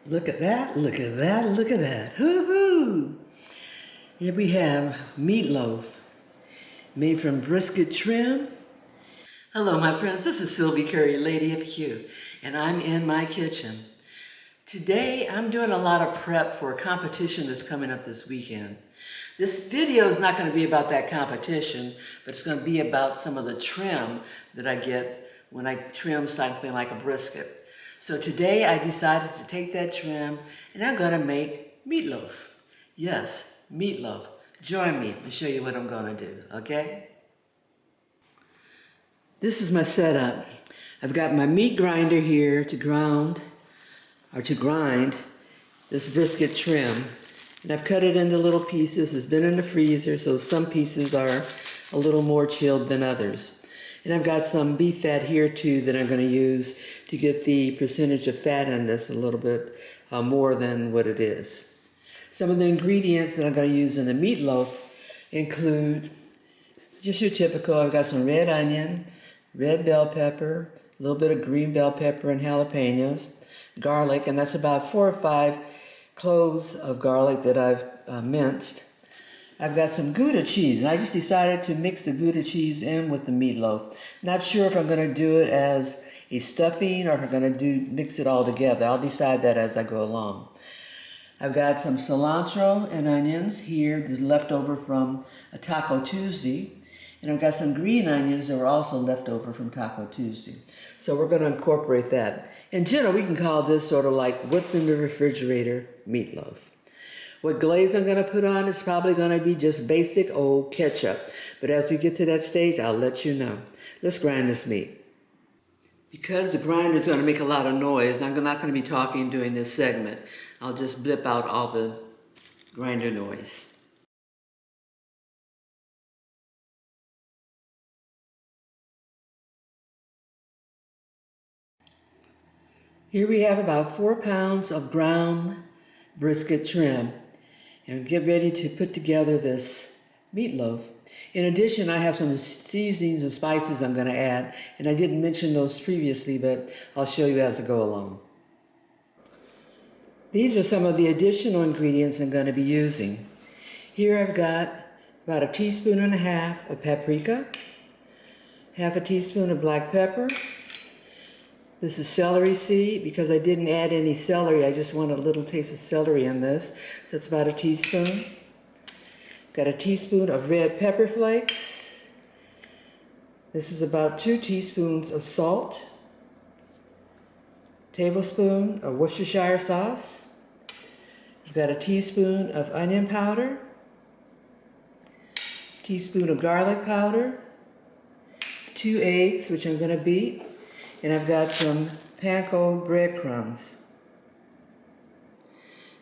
Look at that, look at that, look at that. Hoo-hoo! Here we have meatloaf made from brisket trim. Hello, my friends. This is Sylvie Curry, Lady of Q, and I'm in my kitchen. Today, I'm doing a lot of prep for a competition that's coming up this weekend. This video is not going to be about that competition, but it's going to be about some of the trim that I get when I trim something like a brisket. So today I decided to take that trim and I'm going to make meatloaf. Yes, meatloaf. Join me and show you what I'm going to do, okay? This is my setup. I've got my meat grinder here to grind this brisket trim. And I've cut it into little pieces. It's been in the freezer, so some pieces are a little more chilled than others. And I've got some beef fat here too that I'm going to use to get the percentage of fat in this a little bit more than what it is. Some of the ingredients that I'm going to use in the meatloaf include just your typical. I've got some red onion, red bell pepper, a little bit of green bell pepper and jalapenos, garlic, and that's about 4 or 5 cloves of garlic that I've minced. I've got some Gouda cheese, and I just decided to mix the Gouda cheese in with the meatloaf. Not sure if I'm going to do it as a stuffing or if I'm going to mix it all together. I'll decide that as I go along. I've got some cilantro and onions here, left over from a Taco Tuesday. And I've got some green onions that were also left over from Taco Tuesday. So we're going to incorporate that. In general, we can call this sort of like what's in the refrigerator meatloaf. What glaze I'm going to put on is probably going to be just basic old ketchup. But as we get to that stage, I'll let you know. Let's grind this meat. Because the grinder is going to make a lot of noise, I'm not going to be talking during this segment. I'll just blip out all the grinder noise. Here we have about 4 pounds of ground brisket trim. And get ready to put together this meatloaf. In addition, I have some seasonings and spices I'm going to add. And I didn't mention those previously, but I'll show you as I go along. These are some of the additional ingredients I'm going to be using. Here I've got about 1.5 teaspoons of paprika, 1/2 teaspoon of black pepper. This is celery seed. Because I didn't add any celery, I just want a little taste of celery in this. So it's about 1 teaspoon. Got 1 teaspoon of red pepper flakes. This is about 2 teaspoons of salt. Tablespoon of Worcestershire sauce. You've got 1 teaspoon of onion powder. Teaspoon of garlic powder. 2 eggs, which I'm going to beat. And I've got some panko breadcrumbs.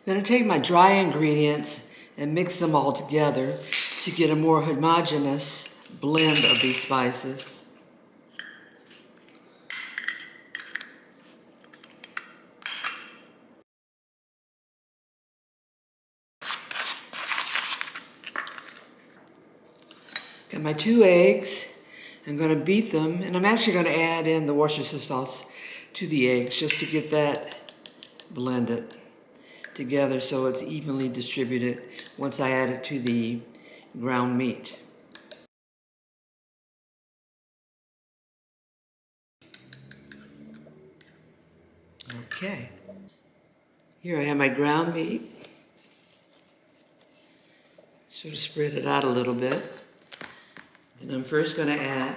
I'm going to take my dry ingredients and mix them all together to get a more homogeneous blend of these spices. Got my 2 eggs. I'm going to beat them, and I'm actually going to add in the Worcestershire sauce to the eggs just to get that blended together so it's evenly distributed once I add it to the ground meat. Okay. Here I have my ground meat. Sort of spread it out a little bit. Then I'm first going to add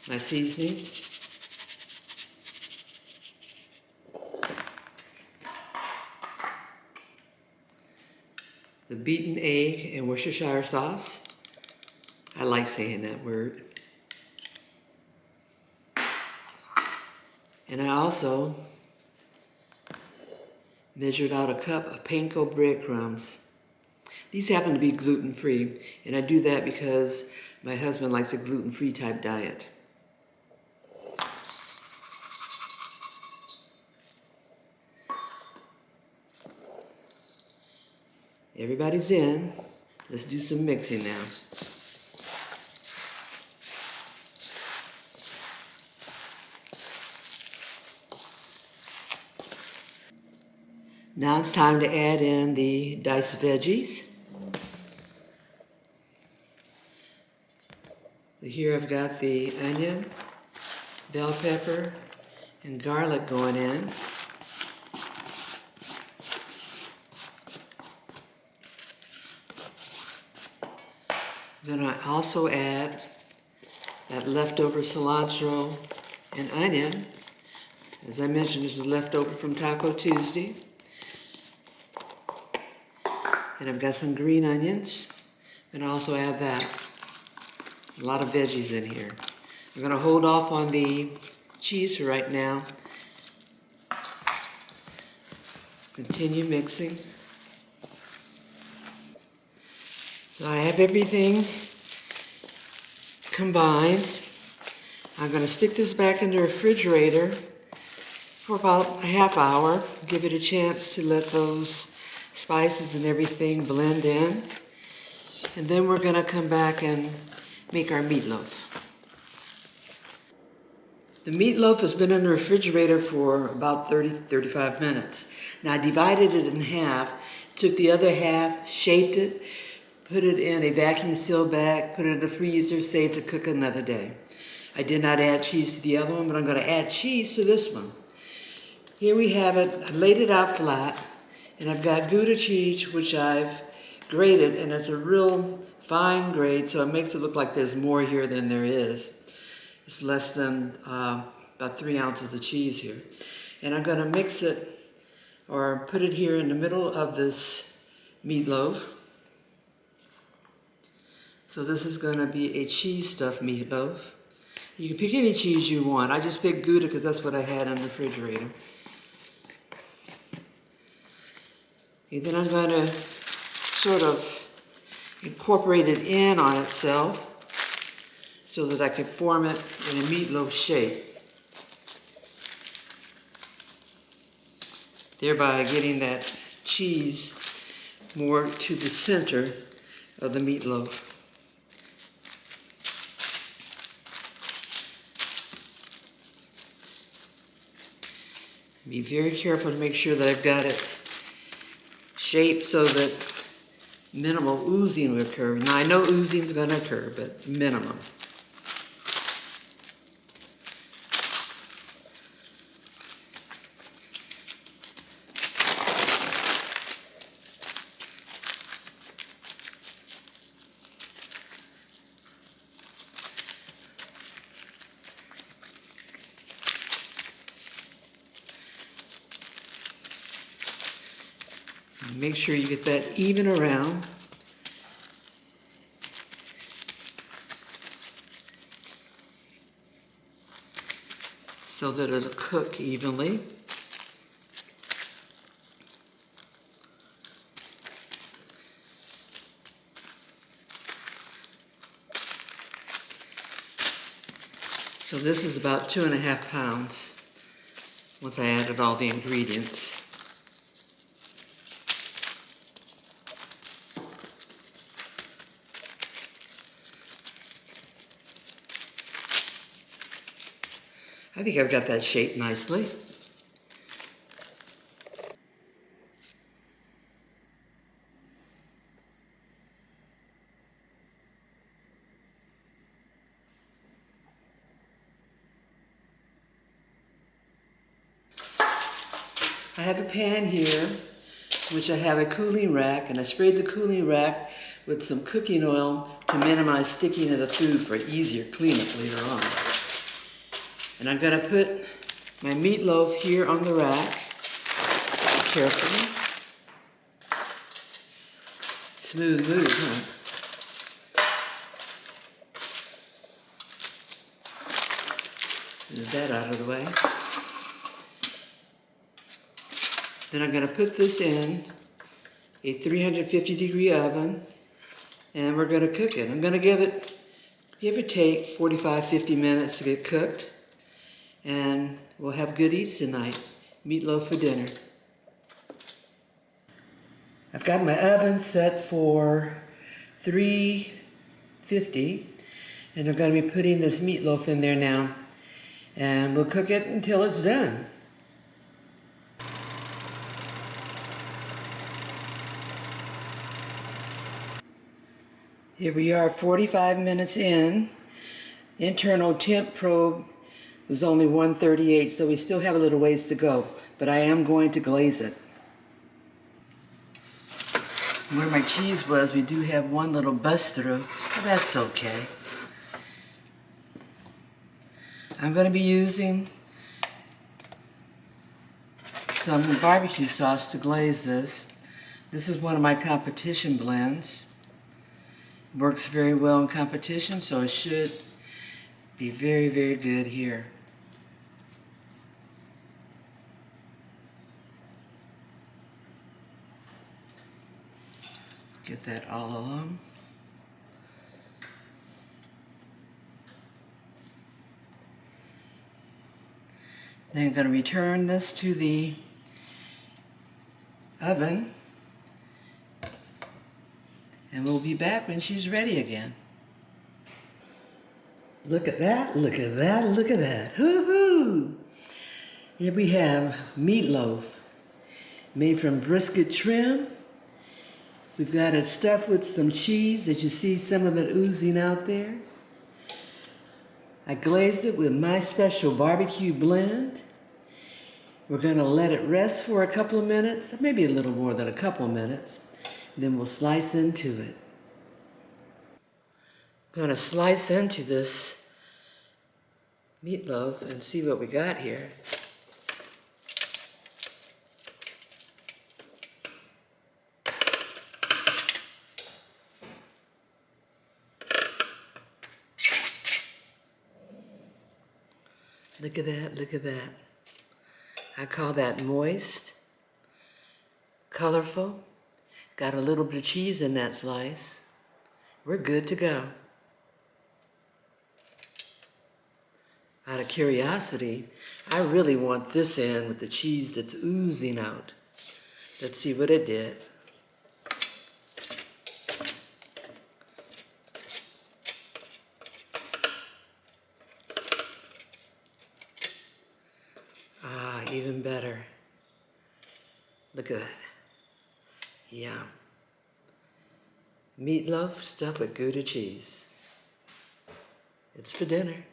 my seasonings. The beaten egg and Worcestershire sauce. I like saying that word. And I also measured out 1 cup of panko breadcrumbs. These happen to be gluten-free, and I do that because my husband likes a gluten-free type diet. Everybody's in. Let's do some mixing now. Now it's time to add in the diced veggies. Here I've got the onion, bell pepper, and garlic going in. I'm going to also add that leftover cilantro and onion. As I mentioned, this is leftover from Taco Tuesday. And I've got some green onions. And I also add that. A lot of veggies in here. I'm going to hold off on the cheese for right now. Continue mixing. So I have everything combined. I'm going to stick this back in the refrigerator for about a half hour. Give it a chance to let those spices and everything blend in. And then we're going to come back and make our meatloaf. The meatloaf has been in the refrigerator for about 30-35 minutes. Now I divided it in half, took the other half, shaped it, put it in a vacuum sealed bag, put it in the freezer, saved to cook another day. I did not add cheese to the other one, but I'm going to add cheese to this one. Here we have it. I laid it out flat, and I've got Gouda cheese, which I've grated, and it's a real fine grade, so it makes it look like there's more here than there is. It's less than about 3 ounces of cheese here. And I'm going to mix it, or put it here in the middle of this meatloaf. So this is going to be a cheese stuffed meatloaf. You can pick any cheese you want. I just picked Gouda because that's what I had in the refrigerator. And then I'm going to sort of incorporate it in on itself so that I can form it in a meatloaf shape, thereby getting that cheese more to the center of the meatloaf. Be very careful to make sure that I've got it shaped so that minimal oozing will occur. Now I know oozing is going to occur, but minimum. Make sure you get that even around. So that it'll cook evenly. So this is about 2.5 pounds once I added all the ingredients. I think I've got that shaped nicely. I have a pan here, which I have a cooling rack, and I sprayed the cooling rack with some cooking oil to minimize sticking of the food for easier cleanup later on. And I'm going to put my meatloaf here on the rack, carefully. Smooth move, huh? Smooth that out of the way. Then I'm going to put this in a 350-degree oven, and we're going to cook it. I'm going to give or take 45-50 minutes to get cooked. And we'll have goodies tonight. Meatloaf for dinner. I've got my oven set for 350, and I'm going to be putting this meatloaf in there now. And we'll cook it until it's done. Here we are 45 minutes in. Internal temp probe was only 138, so we still have a little ways to go, but I am going to glaze it. Where my cheese was, we do have one little bust through, but that's okay. I'm going to be using some barbecue sauce to glaze this. This is one of my competition blends. Works very well in competition, so it should be very, very good here. Get that all along. Then I'm going to return this to the oven, and we'll be back when she's ready again. Look at that, look at that, look at that. Hoo-hoo! Here we have meatloaf made from brisket trim. We've got it stuffed with some cheese, as you see some of it oozing out there. I glazed it with my special barbecue blend. We're going to let it rest for a couple of minutes, maybe a little more than a couple of minutes. Then we'll slice into it. I'm going to slice into this meatloaf and see what we got here. Look at that, look at that. I call that moist, colorful. Got a little bit of cheese in that slice. We're good to go. Out of curiosity, I really want this in with the cheese that's oozing out. Let's see what it did. Ah, even better. Look at that. Yum. Meatloaf stuffed with Gouda cheese. It's for dinner.